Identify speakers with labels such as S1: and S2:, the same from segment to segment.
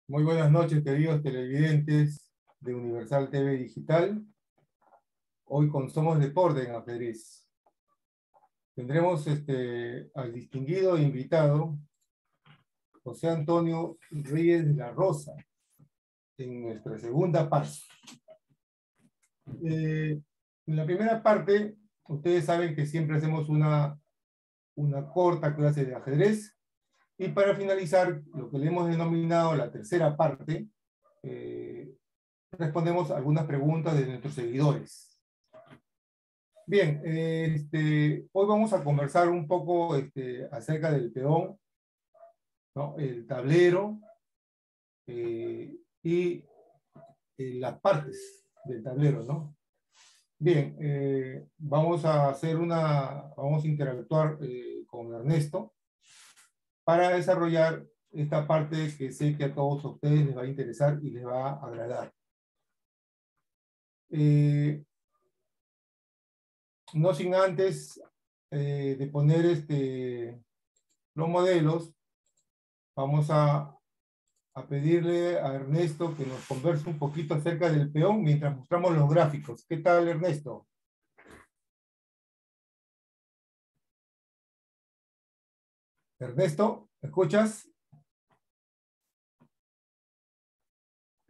S1: Muy buenas noches, queridos televidentes de Universal TV Digital. Hoy con Somos Deporte en Ajedrez. Tendremos al distinguido invitado, José Antonio Reyes de la Rosa, en nuestra segunda parte. En la primera parte, ustedes saben que siempre hacemos una corta clase de ajedrez. Y para finalizar, lo que le hemos denominado la tercera parte, respondemos algunas preguntas de nuestros seguidores. Bien, hoy vamos a conversar un poco acerca del peón, ¿no? El tablero y las partes del tablero, ¿no? Bien, vamos a interactuar con Ernesto para desarrollar esta parte que sé que a todos ustedes les va a interesar y les va a agradar. No sin antes de poner los modelos, vamos a pedirle a Ernesto que nos converse un poquito acerca del peón mientras mostramos los gráficos. ¿Qué tal, Ernesto? Ernesto, ¿me escuchas?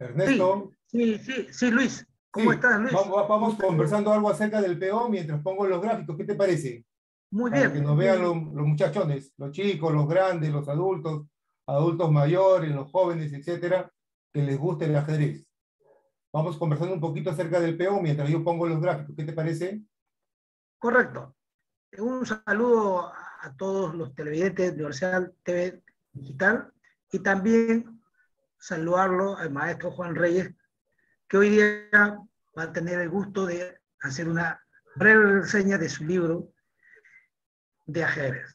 S1: Ernesto.
S2: Sí, Luis. ¿Cómo
S1: Sí,
S2: estás, Luis?
S1: vamos conversando algo acerca del peón mientras pongo los gráficos. ¿Qué te parece?
S2: Muy
S1: Para que
S2: bien.
S1: nos vean los muchachones, los chicos, los grandes, los adultos, adultos mayores, los jóvenes, etcétera, que les guste el ajedrez. Vamos conversando un poquito acerca del peón mientras yo pongo los gráficos. ¿Qué te parece?
S2: Correcto. Un saludo a todos los televidentes de Universal TV Digital y también saludarlo al maestro Juan Reyes, que hoy día va a tener el gusto de hacer una breve reseña de su libro de ajedrez.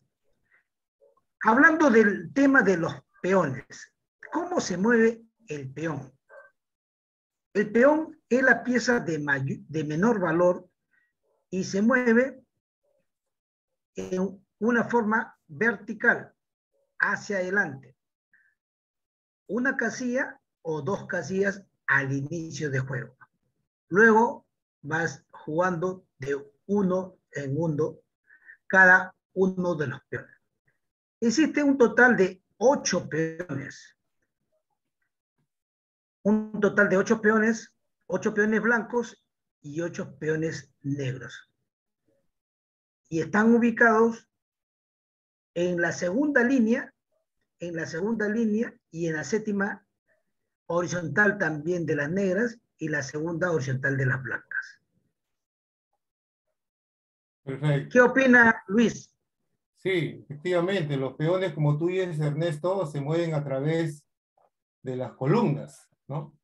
S2: Hablando del tema de los peones, ¿cómo se mueve el peón? El peón es la pieza de menor valor y se mueve en una forma vertical hacia adelante. Una casilla o dos casillas al inicio de juego. Luego vas jugando de uno en uno cada uno de los peones. Existe un total de 8 peones. Un total de 8 peones blancos y 8 peones negros. Y están ubicados en la segunda línea y en la séptima horizontal también de las negras y la segunda horizontal de las blancas.
S1: Perfecto.
S2: ¿Qué opina Luis?
S1: Sí, efectivamente, los peones, como tú dices, Ernesto, se mueven a través de las columnas, ¿no?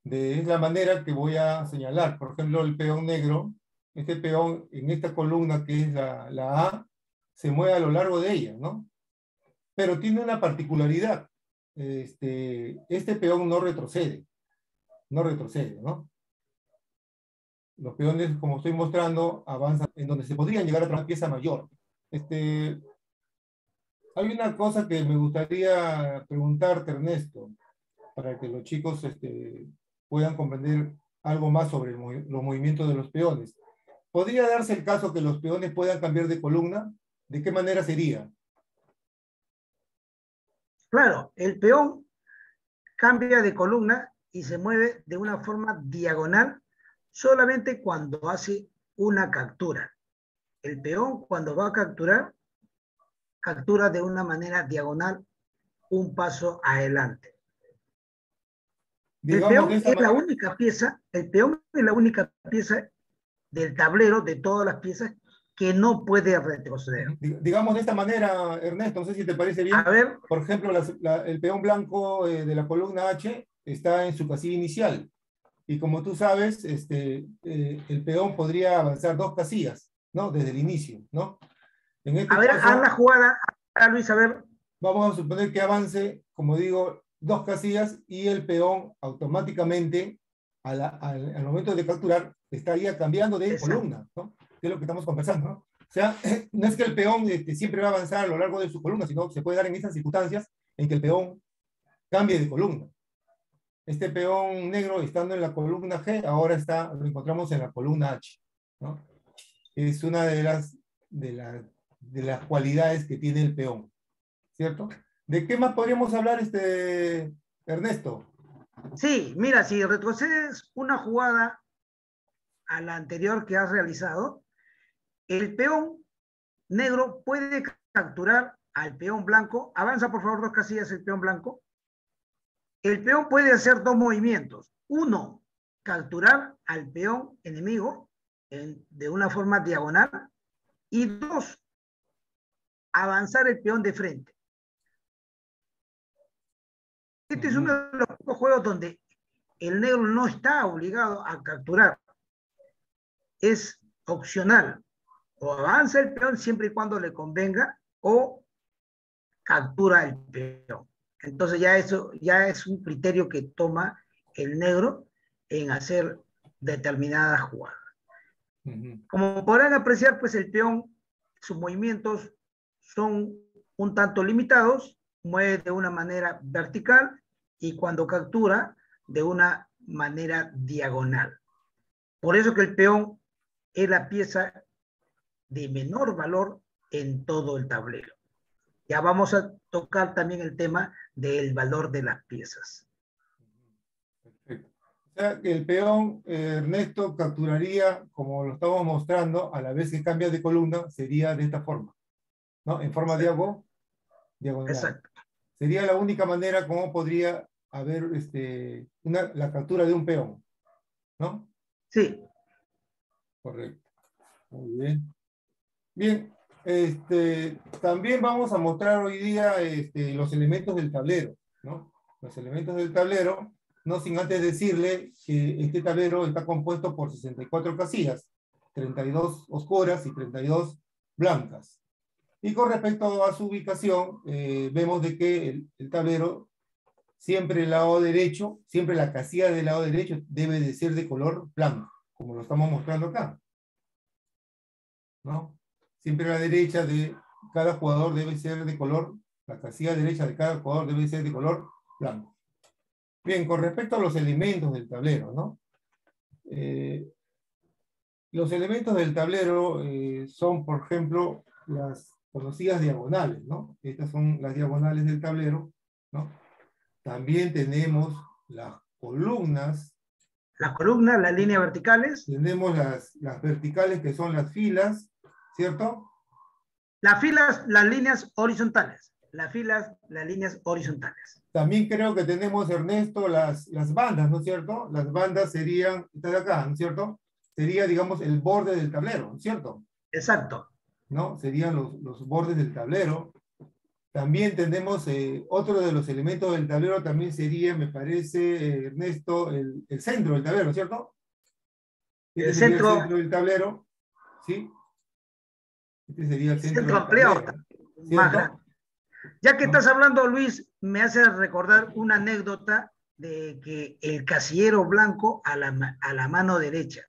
S1: Es la manera que voy a señalar. Por ejemplo, el peón negro, este peón en esta columna que es la A, se mueve a lo largo de ella, ¿no? Pero tiene una particularidad. Este peón no retrocede, ¿no? Los peones, como estoy mostrando, avanzan en donde se podrían llegar a otra pieza mayor. Hay una cosa que me gustaría preguntarte, Ernesto, para que los chicos puedan comprender algo más sobre los movimientos de los peones. ¿Podría darse el caso que los peones puedan cambiar de columna? ¿De qué manera sería?
S2: Claro, el peón cambia de columna y se mueve de una forma diagonal solamente cuando hace una captura. El peón, cuando va a capturar, captura de una manera diagonal un paso adelante. El
S1: Digamos de
S2: peón
S1: esa
S2: es la
S1: manera.
S2: única pieza, el peón es la única pieza del tablero de todas las piezas que no puede retroceder.
S1: Digamos de esta manera, Ernesto, no sé si te parece
S2: A
S1: bien.
S2: ver.
S1: Por ejemplo, el peón blanco de la columna H está en su casilla inicial. Y como tú sabes, el peón podría avanzar 2 casillas, ¿no? Desde el inicio, ¿no? En
S2: A
S1: este
S2: ver, haz la
S1: caso,
S2: jugada, Luis, a ver.
S1: vamos a suponer que avance, como digo, 2 casillas y el peón automáticamente, al momento de capturar, estaría cambiando de columna, ¿no? Que es lo que estamos conversando, ¿no? O sea, no es que el peón siempre va a avanzar a lo largo de su columna, sino que se puede dar en esas circunstancias en que el peón cambie de columna. este peón negro, estando en la columna G, ahora lo encontramos en la columna H, ¿no? Es una de las cualidades que tiene el peón, ¿cierto? ¿De qué más podríamos hablar, Ernesto?
S2: Sí, mira, si retrocedes una jugada a la anterior que has realizado, el peón negro puede capturar al peón blanco. Avanza, por favor, 2 casillas el peón blanco. El peón puede hacer 2 movimientos. Uno, capturar al peón enemigo de una forma diagonal. Y 2, avanzar el peón de frente. Este es uno de los pocos juegos donde el negro no está obligado a capturar. Es opcional. O avanza el peón siempre y cuando le convenga, o captura el peón. Entonces eso ya es un criterio que toma el negro en hacer determinadas jugadas. Como podrán apreciar, pues el peón, sus movimientos son un tanto limitados, mueve de una manera vertical y cuando captura de una manera diagonal. Por eso que el peón es la pieza de menor valor en todo el tablero. Ya vamos a tocar también el tema del valor de las piezas.
S1: Perfecto. O sea, que el peón, Ernesto, capturaría, como lo estamos mostrando, a la vez que cambia de columna, sería de esta forma, ¿no? En forma diagonal.
S2: Exacto.
S1: Sería la única manera como podría haber la captura de un peón, ¿no?
S2: Sí.
S1: Correcto. Muy bien. Bien, también vamos a mostrar hoy día los elementos del tablero, ¿no? Los elementos del tablero, no sin antes decirle que este tablero está compuesto por 64 casillas, 32 oscuras y 32 blancas. Y con respecto a su ubicación, vemos de que el tablero, siempre el lado derecho, siempre la casilla del lado derecho debe de ser de color blanco, como lo estamos mostrando acá, ¿no? Siempre la derecha de cada jugador debe ser de color, la casilla derecha de cada jugador debe ser de color blanco. Bien, con respecto a los elementos del tablero, ¿no? Los elementos del tablero son, por ejemplo, las conocidas diagonales, ¿no? Estas son las diagonales del tablero, ¿no? También tenemos las columnas.
S2: Las columnas, las líneas verticales.
S1: Tenemos las verticales, que son las filas, ¿cierto?
S2: Las filas, las líneas horizontales. Las filas, las líneas horizontales.
S1: También creo que tenemos, Ernesto, las bandas, ¿no es cierto? Las bandas serían, está de acá, ¿no es cierto? Sería, digamos, el borde del tablero, ¿no es cierto?
S2: Exacto.
S1: ¿No? Serían los bordes del tablero. También tenemos otro de los elementos del tablero, también sería, me parece, Ernesto, el centro del tablero, ¿cierto? Este sería el centro del tablero, ¿sí? Este sería el centro del
S2: ampliado,
S1: tablero,
S2: más grande. Ya que
S1: ¿no?
S2: estás hablando, Luis, me hace recordar una anécdota de que el casillero blanco a la mano derecha.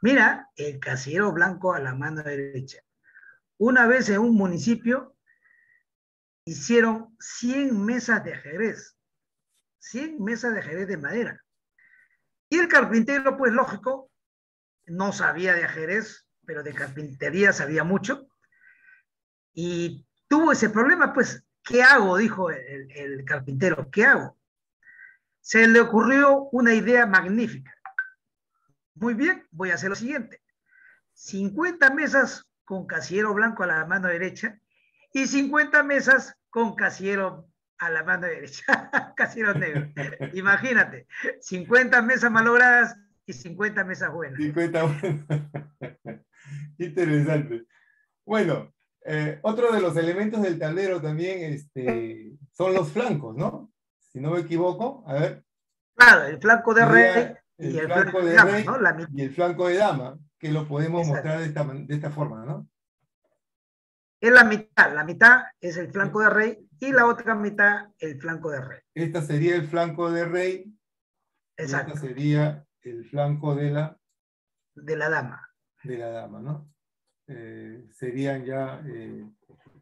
S2: Mira, el casillero blanco a la mano derecha. Una vez en un municipio hicieron 100 mesas de ajedrez. 100 mesas de ajedrez de madera. Y el carpintero, pues lógico, no sabía de ajedrez, pero de carpintería sabía mucho. Y tuvo ese problema, pues, ¿qué hago? Dijo el carpintero, ¿qué hago? Se le ocurrió una idea magnífica. Muy bien, voy a hacer lo siguiente. 50 mesas con casillero blanco a la mano derecha y 50 mesas con casillero a la mano derecha, casillero negro. Imagínate, 50 mesas malogradas y 50 mesas buenas.
S1: 50 buenas. Interesante. Bueno, otro de los elementos del tablero también son los flancos, ¿no? Si no me equivoco, a ver.
S2: Claro, el flanco de rey
S1: y el flanco de
S2: dama,
S1: rey,
S2: ¿no?
S1: y el flanco de dama, que lo podemos
S2: Exacto.
S1: mostrar de esta forma, ¿no?
S2: Es la mitad es el flanco de rey y la otra mitad el flanco de rey.
S1: Esta sería el flanco de rey.
S2: Exacto.
S1: Y esta sería el flanco de la
S2: dama.
S1: De la dama, ¿no? Serían ya,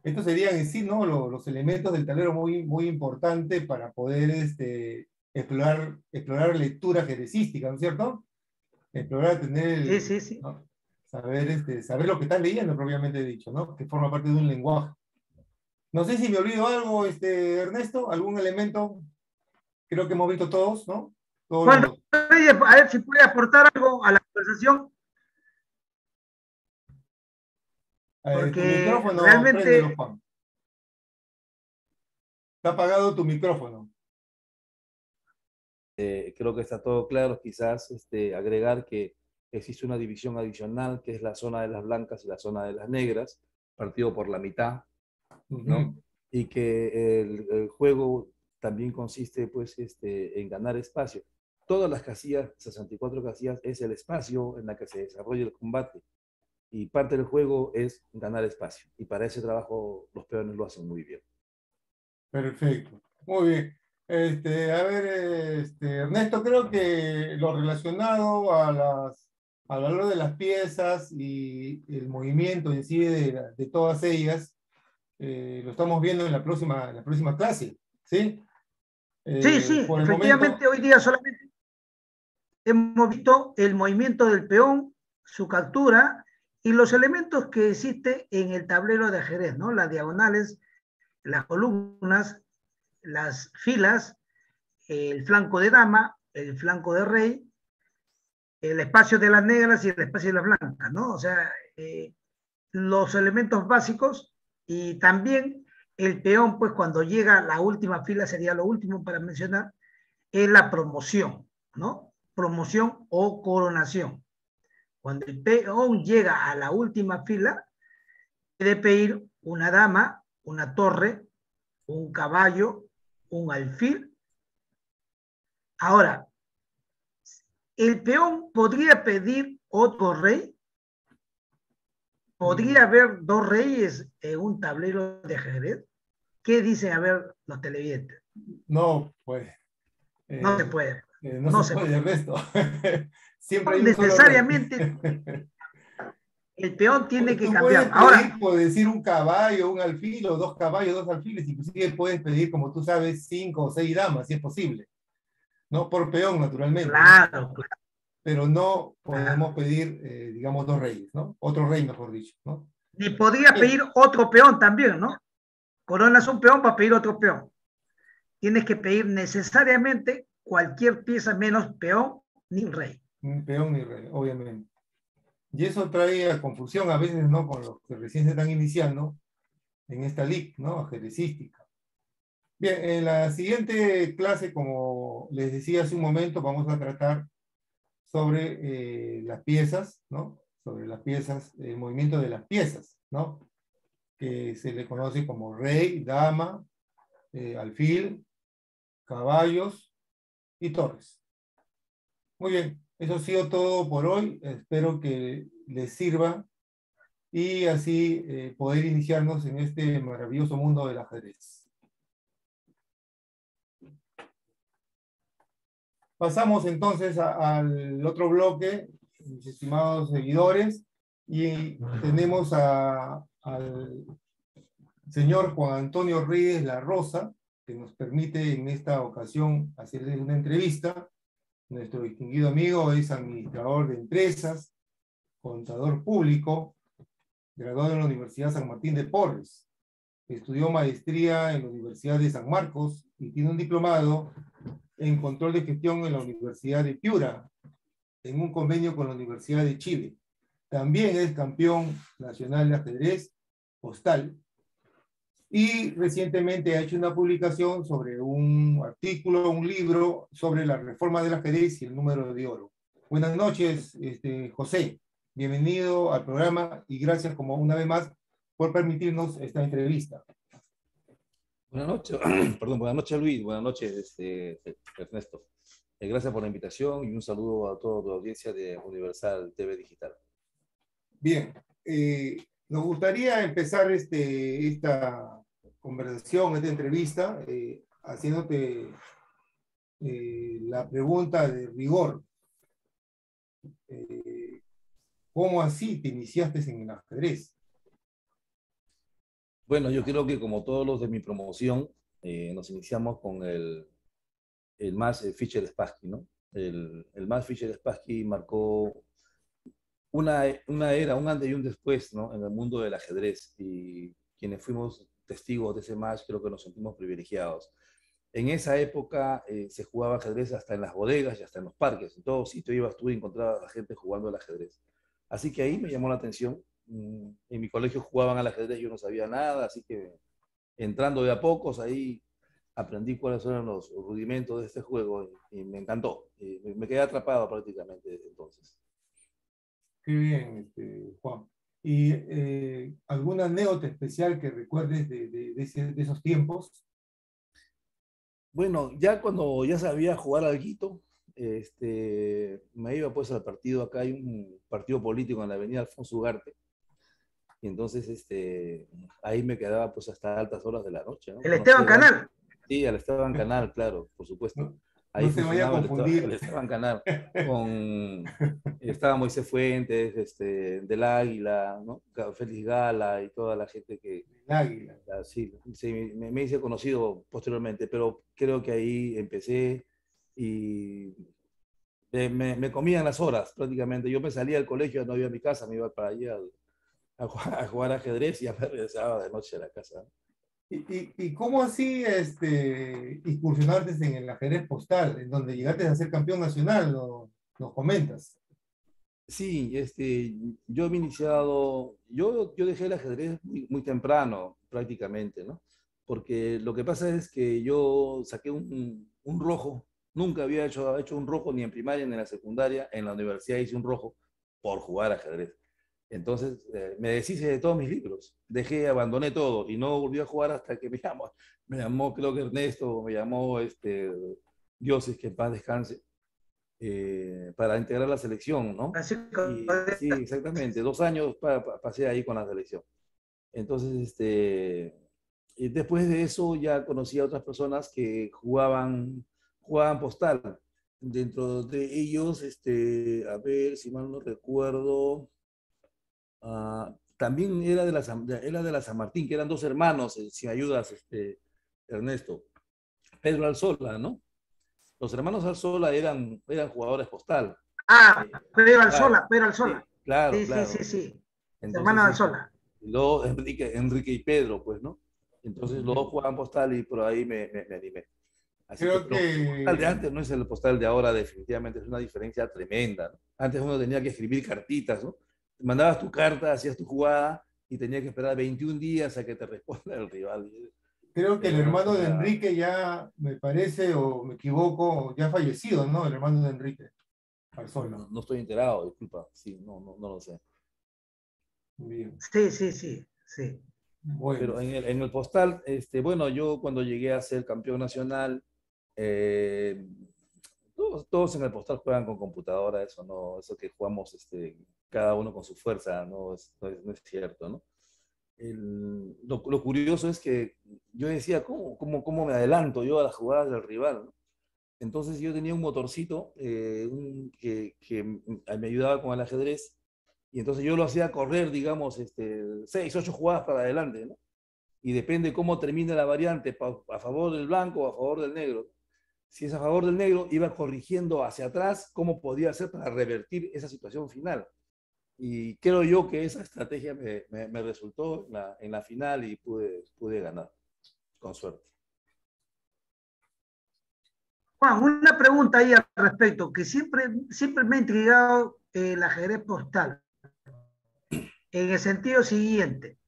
S1: estos serían en sí, ¿no? Los elementos del tablero muy, muy importantes para poder explorar lectura ajedrecística, ¿no es cierto? Explorar, tener
S2: Sí, sí, sí.
S1: ¿no? Saber lo que estás leyendo, propiamente dicho, ¿no? Que forma parte de un lenguaje. No sé si me olvido algo, Ernesto, algún elemento, creo que hemos visto todos, ¿no? Todos
S2: Bueno,
S1: los...
S2: a ver si puede aportar algo a la conversación,
S1: tu
S2: porque
S1: micrófono, préndelo,
S2: realmente,
S1: Juan. Está apagado tu micrófono.
S3: Creo que está todo claro. Quizás agregar que existe una división adicional, que es la zona de las blancas y la zona de las negras, partido por la mitad, ¿no? Y que el juego también consiste, pues, en ganar espacio. Todas las casillas, 64 casillas, es el espacio en la que se desarrolla el combate. Y parte del juego es ganar espacio. Y para ese trabajo los peones lo hacen muy bien.
S1: Perfecto. Muy bien. A ver, Ernesto, creo que lo relacionado al valor de las piezas y el movimiento en sí de todas ellas, lo estamos viendo en la próxima clase, ¿sí?
S2: sí, sí,
S1: Por el momento,
S2: efectivamente hoy día solamente hemos visto el movimiento del peón, su captura y los elementos que existen en el tablero de ajedrez, ¿no? Las diagonales, las columnas, las filas, el flanco de dama, el flanco de rey, el espacio de las negras y el espacio de las blancas, ¿no? O sea, los elementos básicos y también el peón, pues cuando llega a la última fila, sería lo último para mencionar, es la promoción, ¿no? Promoción o coronación. Cuando el peón llega a la última fila, puede pedir una dama, una torre, un caballo, un alfil. Ahora, el peón podría pedir otro rey. ¿Podría haber dos reyes en un tablero de ajedrez? ¿Qué dicen a ver los televidentes?
S1: no, pues,
S2: No se
S1: eh,
S2: puede.
S1: no
S2: No
S1: se
S2: se
S1: puede,
S2: puede.
S1: Ernesto. Siempre hay un solo rey.
S2: Necesariamente el peón tiene que
S1: Tú
S2: cambiar.
S1: puedes
S2: Ahora,
S1: pedir, por decir, un caballo, un alfil, o dos caballos, dos alfiles, inclusive puedes pedir, como tú sabes, 5 o 6 damas, si es posible, ¿no? Por peón, naturalmente, ¿no?
S2: claro,
S1: Pero no
S2: claro.
S1: podemos pedir, digamos, dos reyes, ¿no? Otro rey, mejor dicho, ¿no?
S2: Ni podría
S1: Bien,
S2: pedir otro peón también, ¿no? Coronas un peón para pedir otro peón. Tienes que pedir necesariamente cualquier pieza menos peón ni rey.
S1: ni peón ni rey, obviamente. Y eso trae a confusión a veces, ¿no? Con los que recién se están iniciando en esta liga, ¿no? Ajedrecística. Bien, en la siguiente clase, como les decía hace un momento, vamos a tratar sobre las piezas, ¿no? Sobre las piezas, el movimiento de las piezas, ¿no? Que se le conoce como rey, dama, alfil, caballos y torres. Muy bien, eso ha sido todo por hoy. Espero que les sirva y así poder iniciarnos en este maravilloso mundo del ajedrez. Pasamos entonces al otro bloque, mis estimados seguidores, y tenemos al señor Juan Antonio Reyes La Rosa, que nos permite en esta ocasión hacerle una entrevista. Nuestro distinguido amigo es administrador de empresas, contador público, graduado en la Universidad San Martín de Porres. Estudió maestría en la Universidad de San Marcos y tiene un diplomado en control de gestión en la Universidad de Piura, en un convenio con la Universidad de Chile. También es campeón nacional de ajedrez postal y recientemente ha hecho una publicación sobre un artículo, un libro sobre la reforma del ajedrez y el número de oro. Buenas noches, José. Bienvenido al programa y gracias como una vez más por permitirnos esta entrevista.
S3: Buenas noches, perdón, buenas noches Luis, buenas noches Ernesto. Gracias por la invitación y un saludo a toda la audiencia de Universal TV Digital.
S1: Bien, nos gustaría empezar esta conversación, esta entrevista, haciéndote la pregunta de rigor. ¿Cómo así te iniciaste en el ajedrez?
S3: Bueno, yo creo que como todos los de mi promoción, nos iniciamos con el más Fischer-Spassky, ¿no? El más Fischer-Spassky marcó una era, un antes y un después, ¿no? En el mundo del ajedrez, y quienes fuimos testigos de ese match creo que nos sentimos privilegiados. En esa época se jugaba ajedrez hasta en las bodegas y hasta en los parques. En todo sitio ibas tú y encontrabas a la gente jugando al ajedrez. Así que ahí me llamó la atención. En mi colegio jugaban al ajedrez, yo no sabía nada, así que entrando de a pocos ahí aprendí cuáles eran los rudimentos de este juego y me encantó. Y me quedé atrapado prácticamente desde entonces.
S1: Qué bien, Juan. ¿Y alguna anécdota especial que recuerdes de esos tiempos?
S3: Bueno, ya cuando ya sabía jugar al guito, me iba pues al partido. Acá hay un partido político en la avenida Alfonso Ugarte, y entonces ahí me quedaba pues hasta altas horas de la noche, ¿no?
S2: El Esteban Canal.
S3: Sí, al Esteban Canal, claro, por supuesto.
S1: No,
S3: Ahí
S1: no se vaya a
S3: funcionaba
S1: confundir.
S3: el Esteban Canal. Estaba Moisés Fuentes, del Águila, ¿no? Félix Gala y toda la gente que...
S1: El Águila.
S3: Sí, sí, me hice conocido posteriormente, pero creo que ahí empecé y me comían las horas prácticamente. Yo me salía del colegio, no iba a mi casa, me iba para allá a jugar ajedrez y ya me regresaba de noche a la casa.
S1: ¿Y cómo así incursionarte en el ajedrez postal, en donde llegaste a ser campeón nacional? Nos comentas.
S3: Sí, yo me he iniciado, yo dejé el ajedrez muy, muy temprano prácticamente, ¿no? Porque lo que pasa es que yo saqué un rojo, nunca había hecho un rojo ni en primaria ni en la secundaria, en la universidad hice un rojo por jugar ajedrez. Entonces me deshice de todos mis libros, abandoné todo y no volví a jugar hasta que me llamó creo que Ernesto, me llamó Dioses, que en paz descanse, para integrar la selección, ¿no?
S2: Así
S3: Y sí, exactamente, 2 años pasé ahí con la selección. Entonces, y después de eso ya conocí a otras personas que jugaban postal. Dentro de ellos, a ver si mal no recuerdo, también era de la San Martín, que eran dos hermanos, si ayudas, Ernesto. Pedro Alzola, ¿no? Los hermanos Alzola eran jugadores postal.
S2: Ah, Pedro
S3: Claro,
S2: Alzola, Pedro
S3: sí,
S2: Alzola.
S3: claro,
S2: Sí, sí,
S3: claro.
S2: sí, sí. Hermano
S3: Entonces,
S2: Alzola.
S3: luego Enrique y Pedro, pues, ¿no? Entonces los dos jugaban postal y por ahí me animé. Así que,
S1: Creo
S3: pero el postal de
S1: que
S3: antes no es el postal de ahora, definitivamente es una diferencia tremenda, ¿no? Antes uno tenía que escribir cartitas, ¿no? Mandabas tu carta, hacías tu jugada y tenías que esperar 21 días a que te responda el rival.
S1: Creo que el hermano de
S3: Era,
S1: Enrique ya, me parece, o me equivoco, ya ha fallecido, ¿no? El hermano de Enrique Arzola.
S3: no estoy enterado, disculpa, sí, no lo sé.
S1: Bien.
S2: Sí, sí, sí, sí.
S1: Bueno,
S3: Pero en el postal, bueno, yo cuando llegué a ser campeón nacional, eh, todos en el postal juegan con computadora, eso que jugamos cada uno con su fuerza, no es cierto, ¿no? Lo curioso es que yo decía, ¿cómo me adelanto yo a las jugadas del rival, ¿no? Entonces yo tenía un motorcito que me ayudaba con el ajedrez, y entonces yo lo hacía correr, digamos, 6, 8 jugadas para adelante, ¿no? Y depende cómo termine la variante, a favor del blanco o a favor del negro. Si es a favor del negro, iba corrigiendo hacia atrás cómo podía hacer para revertir esa situación final. Y creo yo que esa estrategia me resultó en la final y pude ganar, con suerte.
S2: Juan, una pregunta ahí al respecto, que siempre me ha intrigado el ajedrez postal, en el sentido siguiente.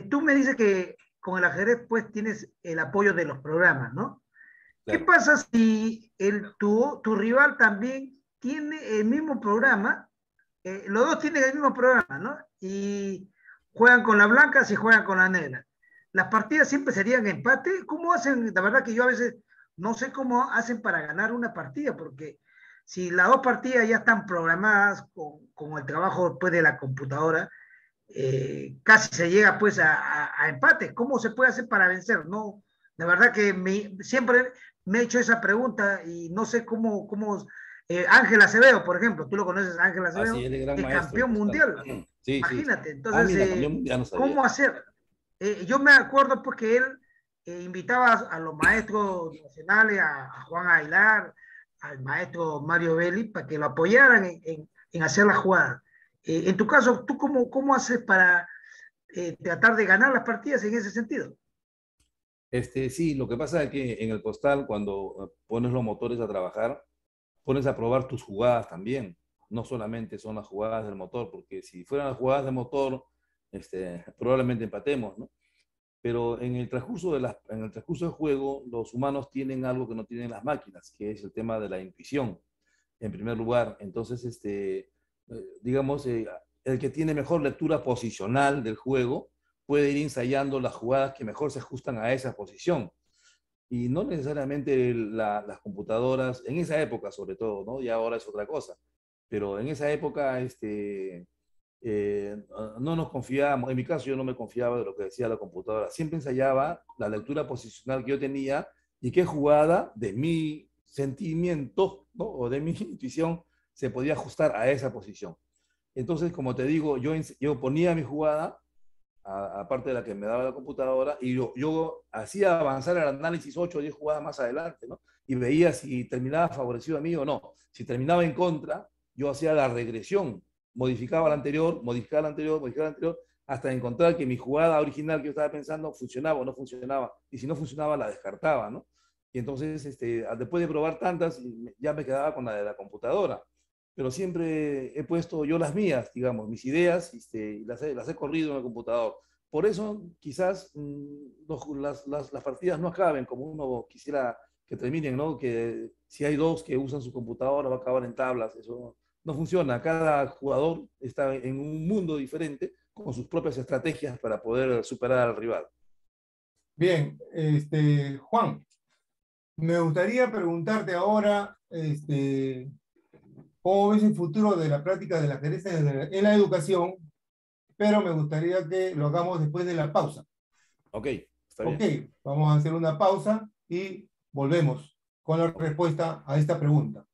S2: Tú me dices que con el ajedrez pues tienes el apoyo de los programas, ¿no? ¿Qué
S3: Claro.
S2: pasa si tu rival también tiene el mismo programa? Los dos tienen el mismo programa, ¿no? Y juegan con las blancas y juegan con las negras. Las partidas siempre serían empate. ¿Cómo hacen? La verdad que yo a veces no sé cómo hacen para ganar una partida, porque si las dos partidas ya están programadas con el trabajo pues, de la computadora, casi se llega pues a empate. ¿Cómo se puede hacer para vencer? No, la verdad que siempre me he hecho esa pregunta y no sé cómo Ángel Acevedo, por ejemplo, tú lo conoces, Ángel
S3: Así
S2: Acevedo,
S3: es, el gran
S2: es
S3: maestro del
S2: campeón
S3: postal.
S2: mundial.
S3: Sí, sí.
S2: Imagínate,
S3: Ah,
S2: entonces,
S3: mira, campeón mundial no sabía.
S2: ¿cómo hacer? Yo me acuerdo porque él invitabas a los maestros nacionales, a Juan Aguilar, al maestro Mario Belli, para que lo apoyaran en hacer la jugada. En tu caso, ¿tú cómo haces para tratar de ganar las partidas en ese sentido?
S3: Sí, lo que pasa es que en el postal, cuando pones los motores a trabajar, pones a probar tus jugadas también. No solamente son las jugadas del motor, porque si fueran las jugadas del motor, probablemente empatemos, ¿no? Pero en el transcurso del juego, los humanos tienen algo que no tienen las máquinas, que es el tema de la intuición, en primer lugar. Entonces, digamos, el que tiene mejor lectura posicional del juego puede ir ensayando las jugadas que mejor se ajustan a esa posición. Y no necesariamente las computadoras, en esa época sobre todo, ¿no? Y ahora es otra cosa. Pero en esa época, no nos confiábamos, en mi caso yo no me confiaba de lo que decía la computadora, siempre ensayaba la lectura posicional que yo tenía y qué jugada de mi sentimiento, ¿no? O de mi intuición se podía ajustar a esa posición. Entonces, como te digo, yo ponía mi jugada, aparte de la que me daba la computadora, y yo hacía avanzar el análisis 8 o 10 jugadas más adelante, ¿no? Y veía si terminaba favorecido a mí o no. Si terminaba en contra, yo hacía la regresión, modificaba la anterior, modificaba la anterior, modificaba la anterior, hasta encontrar que mi jugada original que yo estaba pensando funcionaba o no funcionaba. Y si no funcionaba, la descartaba, ¿no? Y entonces, después de probar tantas, ya me quedaba con la de la computadora. Pero siempre he puesto yo las mías, digamos, mis ideas, y las he corrido en el computador. Por eso, quizás las partidas no acaben como uno quisiera que terminen, ¿no? Que si hay dos que usan su computadora, va a acabar en tablas. Eso no funciona. Cada jugador está en un mundo diferente con sus propias estrategias para poder superar al rival.
S1: Bien, Juan, me gustaría preguntarte ahora, cómo ves el futuro de la práctica del ajedrez en la educación, pero me gustaría que lo hagamos después de la pausa.
S3: Ok, está
S1: Ok,
S3: bien.
S1: vamos a hacer una pausa y volvemos con la respuesta a esta pregunta.